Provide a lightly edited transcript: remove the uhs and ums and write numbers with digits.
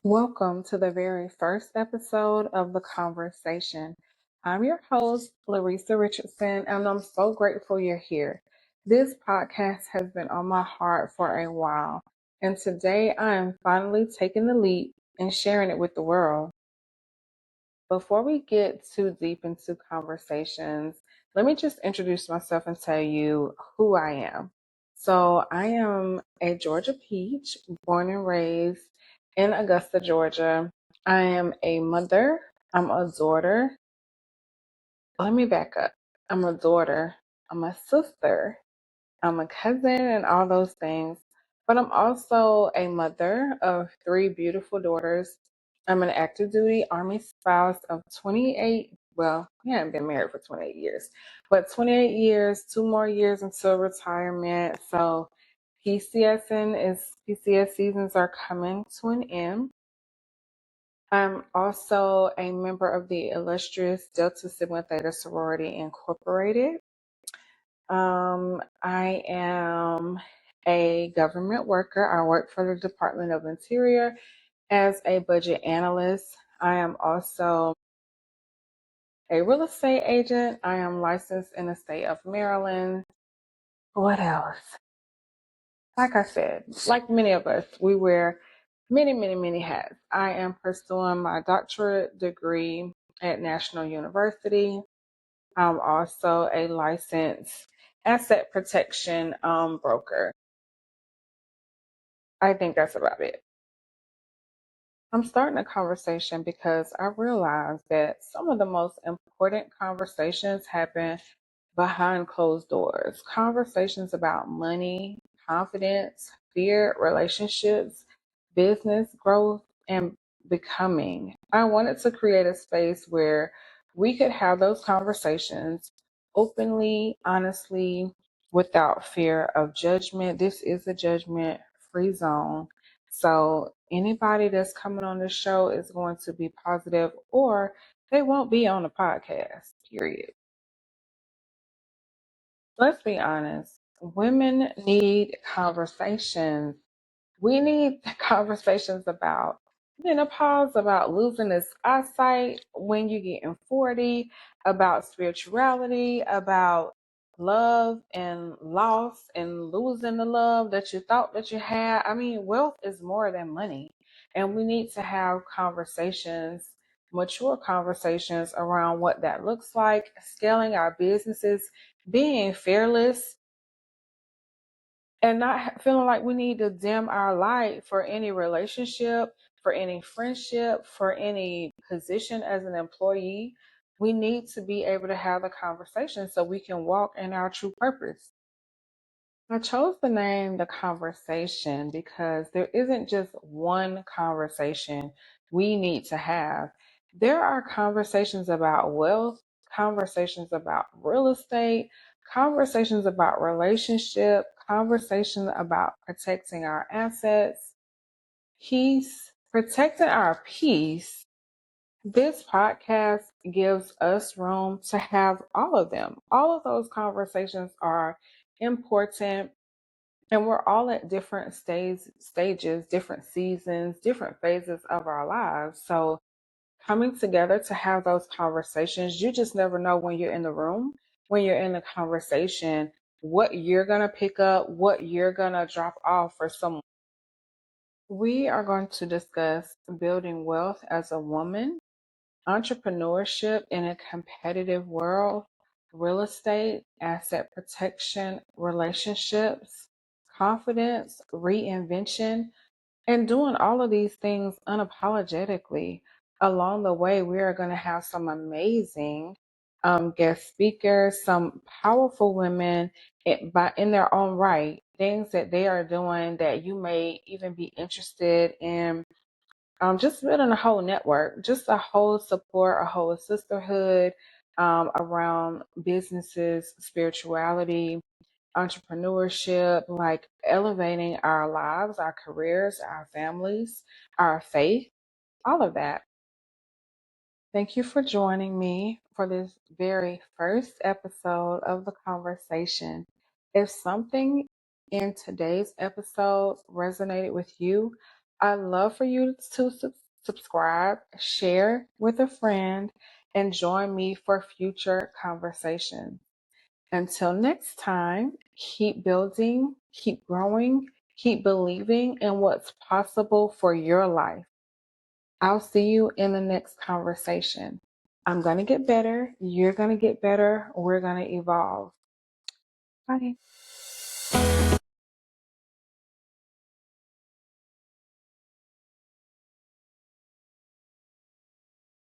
Welcome to the very first episode of The Conversation. I'm your host, Larissa Richardson, and I'm so grateful you're here. This podcast has been on my heart for a while, and today I am finally taking the leap and sharing it with the world. Before we get too deep into conversations, let me just introduce myself and tell you who I am. So, I am a Georgia peach, born and raised in Augusta, Georgia. I am a mother, I'm a daughter. Let me back up. I'm a daughter, I'm a sister, I'm a cousin, and all those things. But I'm also a mother of three beautiful daughters. I'm an active duty Army spouse of 28. Well, we haven't been married for 28 years, but 28 years, 2 more years until retirement. So PCS seasons are coming to an end. I'm also a member of the illustrious Delta Sigma Theta Sorority Incorporated. I am a government worker. I work for the Department of Interior as a budget analyst. I am also a real estate agent. I am licensed in the state of Maryland. What else? Like I said, like many of us, we wear many, many, many hats. I am pursuing my doctorate degree at National University. I'm also a licensed asset protection broker. I think that's about it. I'm starting a conversation because I realize that some of the most important conversations happen behind closed doors. Conversations about money, confidence, fear, relationships, business growth, and becoming. I wanted to create a space where we could have those conversations openly, honestly, without fear of judgment. This is a judgment free zone. So anybody that's coming on the show is going to be positive or they won't be on the podcast, period. Let's be honest. Women need conversations. We need conversations about menopause, about losing this eyesight when you get in 40, about spirituality, about love and loss and losing the love that you thought that you had. I mean, wealth is more than money. And we need to have conversations, mature conversations around what that looks like, scaling our businesses, being fearless, and not feeling like we need to dim our light for any relationship, for any friendship, for any position as an employee. We need to be able to have a conversation so we can walk in our true purpose. I chose the name The Conversation because there isn't just one conversation we need to have. There are conversations about wealth, conversations about real estate, conversations about relationship, conversations about protecting our assets, peace, protecting our peace. This podcast gives us room to have all of them. All of those conversations are important, and we're all at different stages, different seasons, different phases of our lives. So coming together to have those conversations, you just never know when you're in the room, when you're in the conversation, what you're going to pick up, what you're going to drop off for someone. We are going to discuss building wealth as a woman, entrepreneurship in a competitive world, real estate, asset protection, relationships, confidence, reinvention, and doing all of these things unapologetically. Along the way, we are going to have some amazing guest speakers, some powerful women in their own right, things that they are doing that you may even be interested in, just building a whole network, just a whole support, a whole sisterhood around businesses, spirituality, entrepreneurship, like elevating our lives, our careers, our families, our faith, all of that. Thank you for joining me for this very first episode of The Conversation. If something in today's episode resonated with you, I'd love for you to subscribe, share with a friend, and join me for future conversations. Until next time, keep building, keep growing, keep believing in what's possible for your life. I'll see you in the next conversation. I'm going to get better. You're going to get better. We're going to evolve. Bye.